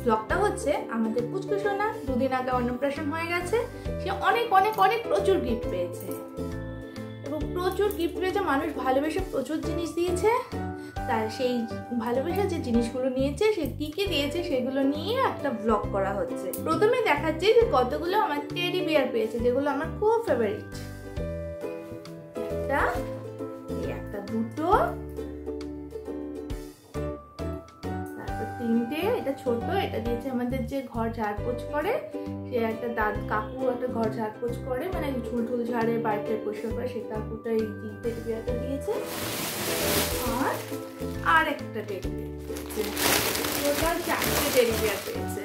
ব্লগটা হচ্ছে আমাদের পুচকু সোনা 2 দিন আগে অন্নপ্রাশন হয়ে গেছে। সে অনেক অনেক অনেক প্রচুর গিফট পেয়েছে এবং প্রচুর গিফট পেয়েছে, মানুষ ভালোবেসে প্রচুর জিনিস দিয়েছে। তার সেই ভালোবাসা যে জিনিসগুলো নিয়েছে, সে কি কি দিয়েছে সেগুলো নিয়ে একটা ব্লগ করা হচ্ছে। প্রথমে দেখাচ্ছি যে কতগুলো আমার টেডি বিয়ার পেয়েছে, যেগুলো আমার খুব ফেভারিট। একটা দুটো, তারপর তিনটে। এটা ছোট, এটা দিয়েছে আমাদের যে ঘর ঝাড়পোছ করে, সে একটা কাকু একটা ঘর ঝাড়পোছ করে, মানে ঝুল ঝুল ঝাড়ে, বাড়িতে পরিষ্কার করে, সেই কাকুটা এই টেডি বিয়ারটা দিয়েছে। আর একটা টেডি বিয়ার, টোটাল 4টে টেডি বিয়ার পেয়েছে।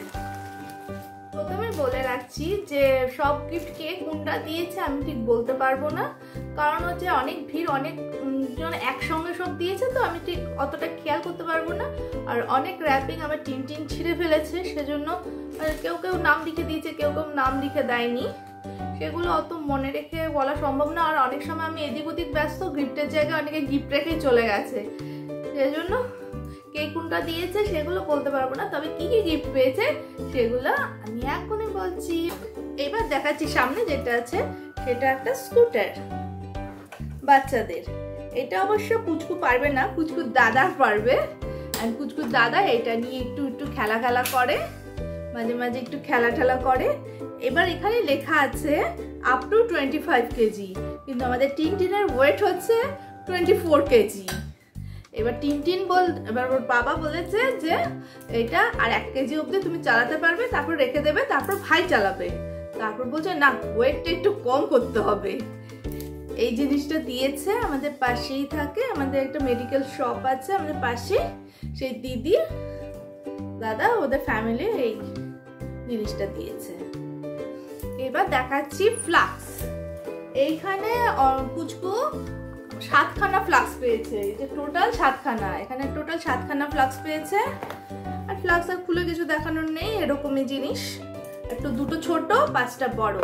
প্রথমে বলে রাখছি যে সব গিফট কে কোনটা দিয়েছে আমি ঠিক বলতে পারবো না, কারণ হচ্ছে অনেক ভিড়, অনেক জন একসঙ্গে সব দিয়েছে, তো আমি ঠিক অতটা খেয়াল করতে পারবো না। আর অনেক র্যাপিং আমার টিন ছিঁড়ে ফেলেছে, সেজন্য কেউ কেউ নাম লিখে দিয়েছে, কেউ কেউ নাম লিখে দেয়নি, সেগুলো অত মনে রেখে বলা সম্ভব না। আর অনেক সময় আমি এদিক ওদিক ব্যস্ত, গিফটের জায়গায় অনেকে গিফট রেখেই চলে গেছে, সেজন্য কে কোনটা দিয়েছে সেগুলো বলতে পারবো না। তবে কি কি গিফট পেয়েছে সেগুলো আমি এখনই বলছি। এবার দেখাচ্ছি সামনে যেটা আছে, সেটা একটা স্কুটার বাচ্চাদের। এটা অবশ্য পুচকু পারবে না, পুচকুর দাদা পারবে। আর পুচকুর দাদা এটা নিয়ে একটু খেলা করে, মাঝে মাঝে একটু খেলা করে। এবার এখানে লেখা আছে আপ টু 25 কেজি, কিন্তু আমাদের টিনের ওয়েট হচ্ছে 24 কেজি। এবার এবার ওর বাবা বলেছে যে এটা আর 1 কেজি অবধি তুমি চালাতে পারবে, তারপর রেখে দেবে, তারপর ভাই চালাবে। তারপর বলছে না, ওয়েটটা একটু কম করতে হবে। এই জিনিসটা দিয়েছে, আমাদের পাশেই থাকে, আমাদের একটা মেডিকেল শপ আছে আমাদের পাশে, সেই দিদি দাদা ওদের ফ্যামিলি এই জিনিসটা দিয়েছে। এবার দেখাচ্ছি ফ্লাক্স। এইখানে পুচকু 7খানা ফ্লাক্স পেয়েছে, যে টোটাল 7খানা, এখানে টোটাল 7খানা ফ্লাক্স পেয়েছে। আর ফ্লাক্স আর খুলে কিছু দেখানোর নেই, এরকমই জিনিস, একটু দুটো ছোট 5টা বড়।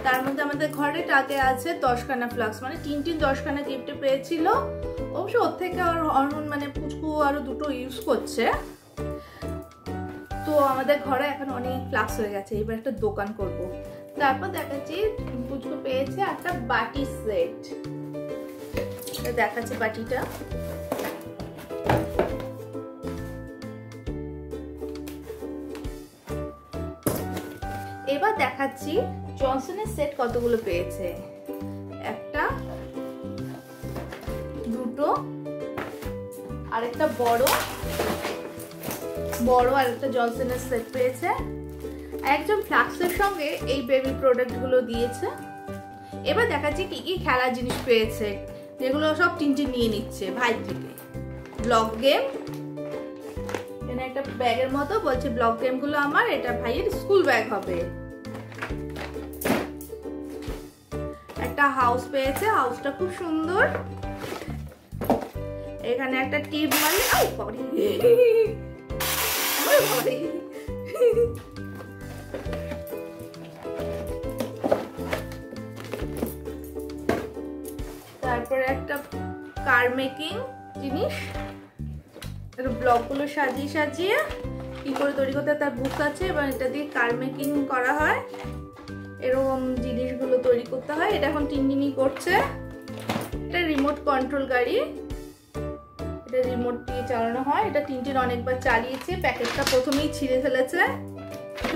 তার মধ্যে আমাদের ঘরে টাকে আছে 10খানা ফ্লাক্স, মানে টিন 10খানা গিফটে পেয়েছিল। অবশ্য ওর থেকে আর মানে পুচকু আরো দুটো ইউজ করছে, তো আমাদের ঘরে এখন অনেক ফ্লাক্স হয়ে গেছে। এবার একটা দোকান করব। তারপর দেখাচ্ছি পুচকু পেয়েছে একটা বাটি সেট, দেখাচ্ছে বাটিটা। এবার দেখাচ্ছি জনসনের সেট কতগুলো পেয়েছে। একটা, দুটো, আরেকটা বড় আর একটা জনসনের সেট পেয়েছে। একজন ফ্লাক্সের সঙ্গে এই বেবি প্রোডাক্ট গুলো দিয়েছে। এবার দেখাচ্ছি কি কি খেলার জিনিস পেয়েছে, যেগুলো সব টিন নিয়ে নিচ্ছে ভাই থেকে। ব্লক গেম, এখানে একটা ব্যাগের মতো, বলছে ব্লক গেম গুলো আমার, এটা ভাইয়ের স্কুল ব্যাগ হবে। একটা হাউস পেয়েছে, হাউসটা খুব সুন্দর। এখানে একটা টিপ মারলে তারপরে একটা কার মেকিং জিনিস, ব্লকগুলো সাজিয়ে কি করে তৈরি করতে, তার বুক আছে, এবং এটা দিয়ে কার মেকিং করা হয়, এরকম জিনিসগুলো তৈরি করতে হয়। এটা এখন টিনটিনি করছে। এটা রিমোট কন্ট্রোল গাড়ি, এটা রিমোট দিয়ে চালানো হয়। এটা টিনটিন অনেকবার চালিয়েছে, প্যাকেটটা প্রথমেই ছিঁড়ে ফেলেছে।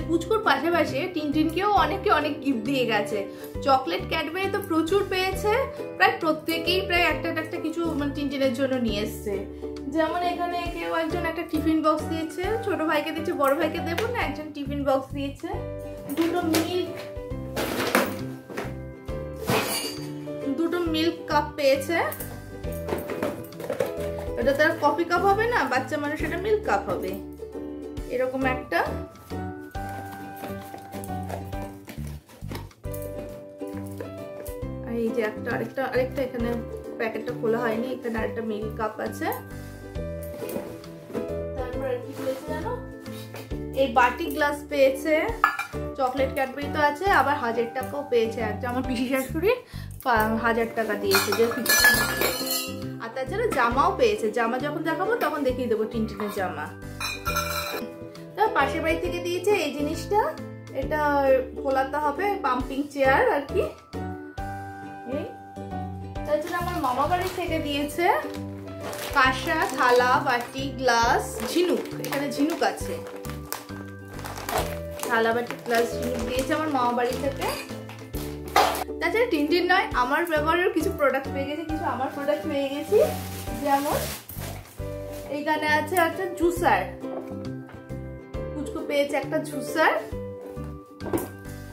পুচকুর পাশাপাশি টিনটিনকেও অনেকে অনেক গিফট দিয়ে গেছে। চকলেট ক্যাডবেরি তো প্রচুর পেয়েছে, প্রায় প্রত্যেকেই প্রায় একটা কিছু মানে টিনটিনের জন্য নিয়ে এসছে। যেমন এখানে কেউ একজন একটা টিফিন বক্স দিয়েছে, ছোট ভাইকে দিয়েছে, বড় ভাইকে দেবো না, একজন টিফিন বক্স দিয়েছে। দুটো মিল্ক কাপ পেয়েছে। এটা তার কফি কাপ হবে না, বাচ্চা মানুষ, এটা মিল্ক কাপ হবে। এরকম একটা। এই যে আরেকটা এখানে প্যাকেটটা খোলা হয়নি, এখানে আরেকটা মিল্ক কাপ আছে। তারপর কি পেয়েছে জানো, এই বাটি গ্লাস পেয়েছে, চকলেট ক্যাডবেরি তো আছে, আবার 1000 টাকাও পেয়েছে। একটা আমার পিসি শাশুড়ি 1000 টাকা দিয়েছে। আর তাছাড়া জামাও পেয়েছে, জামা যখন দেখাবো তখন দেখিয়ে দেবো টিনটিনের জামা। পাশের বাড়ি থেকে দিয়েছে এই জিনিসটা, এটা খোলাতে হবে, পাম্পিং চেয়ার আর কি। তাছাড়া আমার মামা বাড়ি থেকে দিয়েছে কাঁসা, থালা, বাটি, গ্লাস, ঝিনুক। এখানে ঝিনুক আছে, থালা, বাটি, গ্লাস, ঝিনুক দিয়েছে আমার মামা বাড়ি থেকে। তাছাড়া টিনটিন নয়, আমার ব্যবহারের কিছু প্রোডাক্ট পেয়ে গেছি, কিছু আমার প্রোডাক্ট পেয়ে গেছি। যেমন এইখানে আছে একটা জুসার, পুচকু পেয়েছে একটা জুসার,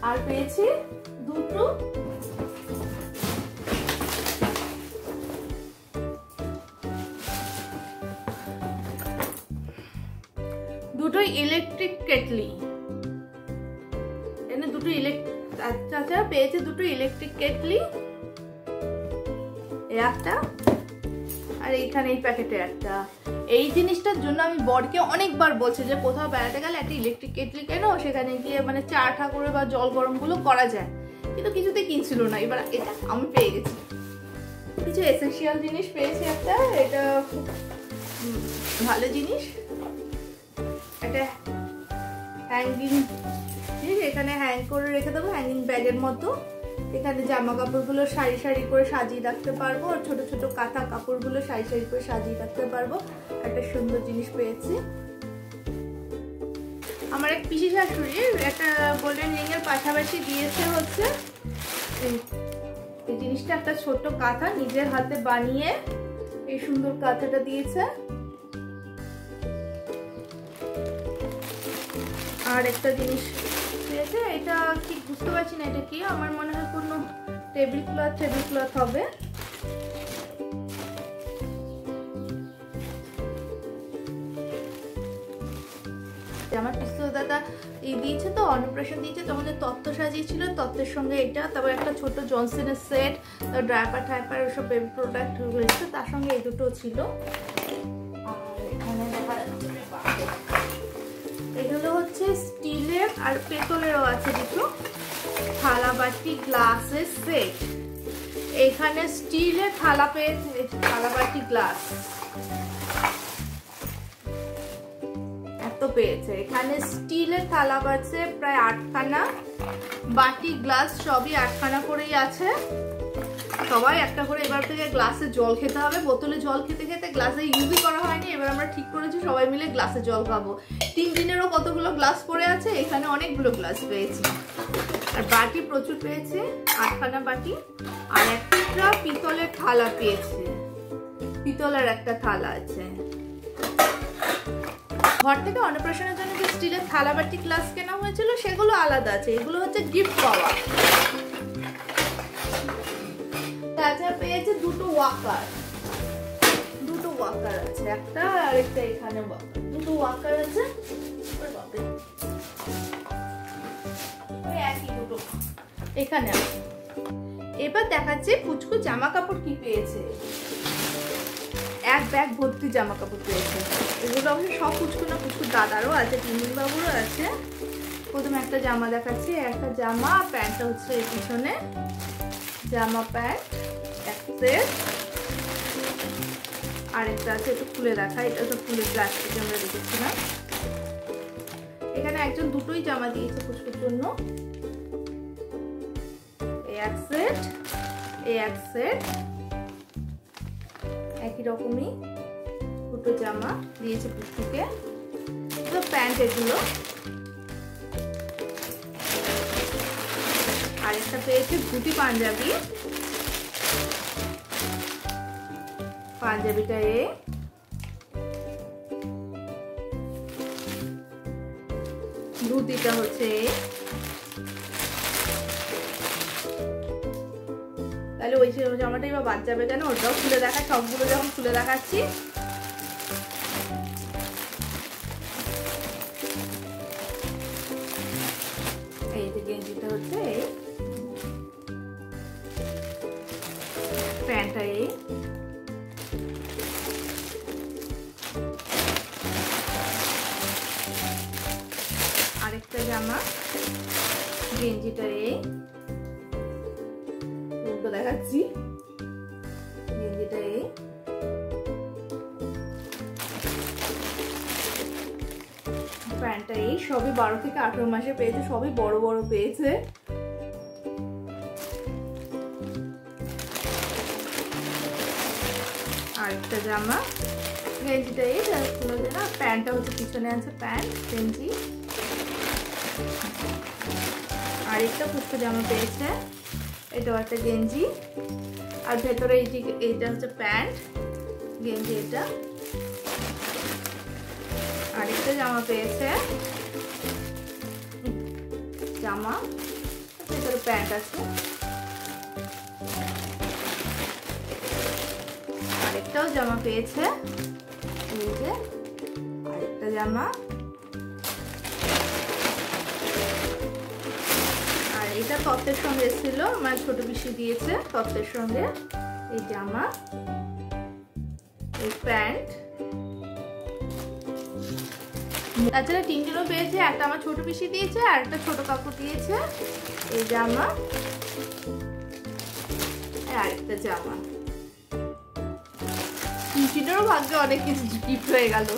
আর পেয়েছি দুটো ইলেকট্রিক কেটলি। এখানে দুটো আচ্ছা পেয়েছে দুটো ইলেকট্রিক কেটলি, একটা, আর এইখানে এই প্যাকেটে একটা। এই জিনিসটার জন্য আমি বরকে অনেকবার বলছি যে কোথাও বেড়াতে গেলে একটা ইলেকট্রিক কেটলি কেন, সেখানে গিয়ে মানে চা ঠা করে বা জল গরম গুলো করা যায়, কিন্তু কিছুতেই কিনছিল না। এবার এটা আমি পেয়ে গেছি, কিছু এসেনশিয়াল জিনিস পেয়েছি একটা, এটা খুব ভালো জিনিস। একটা হ্যাঙ্গিং, এখানে হ্যাং করে রেখে দেবো, হ্যাঙ্গিং ব্যাগের মতো। এখানে জামা কাপড়গুলো সারি সারি করে সাজিয়ে রাখতে পারবো, আর ছোট ছোট কাঁথা কাপড়গুলো সারি সারি করে সাজিয়ে রাখতে পারবো। একটা সুন্দর জিনিস পেয়েছি। আমার এক পিসি শাশুড়ি একটা গোল্ডেন রিং এর পাশাপাশি দিয়েছে হচ্ছে এই জিনিসটা, একটা ছোট কাঁথা নিজের হাতে বানিয়ে এই সুন্দর কাঁথাটা দিয়েছে। আর একটা জিনিস পেয়েছে, এটা ঠিক বুঝতে পারছি না এটা কি, আমার মনে হয় কোনো টেবিল ক্লথ হবে। আমার পিস্তল দাদা এই দিয়েছে তো, অন্নপ্রাশন দিয়েছে, তখন তত্ত্ব সাজিয়েছিল, তত্ত্বের সঙ্গে এটা, তারপর একটা ছোট জনসনের সেট, ড্রাইপার টাইপার ওসব বেবি প্রোডাক্ট রয়েছে, তার সঙ্গে এই দুটো ছিল। আর এখানে দেখা যাচ্ছে এগুলো হচ্ছে স্টিলের আর পেতলেরও আছে দুটো থালা, বাটি, গ্লাসের সেট। এখানে স্টিলের থালা পেয়েছে, থালা, বাটি, গ্লাস এত পেয়েছে। এখানে স্টিলের থালা আছে প্রায় 8খানা, বাটি, গ্লাস সবই 8খানা করেই আছে। সবাই একটা করে এবার থেকে গ্লাসে জল খেতে হবে। বোতলে জল খেতে খেতে গ্লাসে ইউজই করা হয়নি, এবার আমরা ঠিক করেছি সবাই মিলে গ্লাসে জল খাবো। 3 দিনেরও কতগুলো গ্লাস পড়ে আছে, এখানে অনেকগুলো গ্লাস পেয়েছি। আর বাটি প্রচুর পেয়েছে, 8খানা বাটি। আর একটা পিতলের থালা পেয়েছে, পিতলের একটা থালা আছে। ঘর থেকে অন্নপ্রাশনের জন্য যে স্টিলের থালা, বাটি, গ্লাস কেনা হয়েছিল সেগুলো আলাদা আছে, এগুলো হচ্ছে গিফট পাওয়া। তাছাড়া পেয়েছে দুটো ওয়াকার আছে, একটা আর একটা এখানে দুটো ওয়াকার আছে। একই দুটো এখানে আছে। এবার দেখাচ্ছে পুচকু জামা কাপড় কি পেয়েছে। এক ব্যাগ ভর্তি জামা কাপড় পেয়েছে। এগুলো অবশ্যই সব পুচকু না, পুচকুর দাদারও আছে, টিনটিন বাবুরও আছে। প্রথমে একটা জামা দেখাচ্ছি, একটা জামা, প্যান্টটা হচ্ছে এই পিছনে, জামা প্যান্ট এক সেট। আরেকটা আছে, একটু খুলে দেখা, এটা তো ফুলের প্লাস্টিক আমরা রেখেছিলাম। এখানে একজন দুটোই জামা দিয়েছে পুচকুর জন্য, এই এক সেট, এই এক সেট, একই রকমই দুটো জামা দিয়েছে পুচকুকে। তো প্যান্ট এগুলো। আরেকটা পেয়েছে ধুতি পাঞ্জাবি, পাঞ্জাবিটা ধুতিটা হচ্ছে তাহলে ওই জামাটাই বা বাদ যাবে কেন, ওটাও খুলে দেখা, সবগুলো যখন খুলে দেখাচ্ছি। এই যে গেঞ্জিটা হচ্ছে, প্যান্টটা আরেকটা জামা, গেঞ্জিটা উল্টো দেখাচ্ছি, গেঞ্জিটা প্যান্টটা একটা এই সবই 12 থেকে 18 মাসে পেয়েছে, সবই বড় বড় পেয়েছে। আরেকটা জামা, গেঞ্জিটা এই না, প্যান্টটা হচ্ছে পিছনে আছে, প্যান্ট গেঞ্জি। আরেকটা পুষ্প জামা পেয়েছে, এটাও একটা গেঞ্জি, আর ভেতরে এইটা হচ্ছে প্যান্ট গেঞ্জি এটা। আরেকটা জামা পেয়েছে, জামা ভেতরে প্যান্ট আছে। আরেকটাও জামা পেয়েছে, এই যে আরেকটা জামা। আর এটা তত্ত্বের সঙ্গে এসেছিল, আমার ছোট পিসি দিয়েছে তত্ত্বের সঙ্গে। এই জামা, এই প্যান্ট, তাছাড়া তিনজনও পেয়েছে, একটা আমার ছোট পিসি দিয়েছে আর একটা ছোট কাকু দিয়েছে। এই জামা, আরেকটা জামা। পিসিটারও ভাগ্যে অনেক কিছু গিফট হয়ে গেল।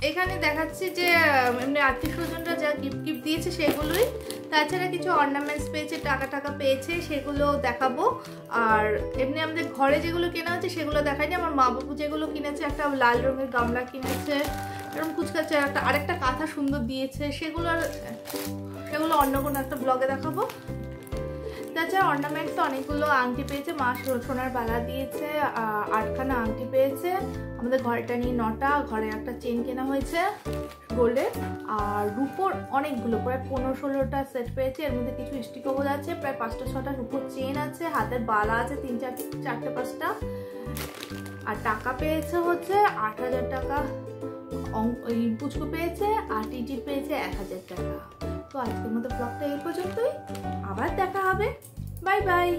এখানে দেখাচ্ছি যে এমনি আত্মীয় স্বজনরা যা গিফট দিয়েছে সেগুলোই, তাছাড়া কিছু অর্নামেন্টস পেয়েছে, টাকা পেয়েছে, সেগুলো দেখাবো। আর এমনি আমাদের ঘরে যেগুলো কেনা হচ্ছে সেগুলো দেখাইনি। আমার মা বাবু যেগুলো কিনেছে, একটা লাল রঙের গামলা কিনেছে, এরকম কুচকাচ্ছে, আরেকটা কাঁথা সুন্দর দিয়েছে, সেগুলো অন্য কোনো একটা ব্লগে দেখাবো। তাছাড়া অর্নামেন্টস অনেকগুলো আংটি পেয়েছে, মা সোনার বালা দিয়েছে, 8খানা আংটি পেয়েছে। আমাদের ঘরটা নিয়ে 9টা, ঘরে একটা চেন কেনা হয়েছে গোল্ডের, আর রূপোর অনেকগুলো, প্রায় 15-16টা সেট পেয়েছে। এর মধ্যে কিছু স্টিকোবল আছে, প্রায় 5টা-6টা রূপোর চেন আছে, হাতের বালা আছে 3-4-5টা। আর টাকা পেয়েছে হচ্ছে 8,000 টাকা, পুচকু পেয়েছে, আর টিটি পেয়েছে 1,000 টাকা। তো আজকের মতো ব্লগটা এই পর্যন্তই, আবার দেখা হবে, বাই বাই।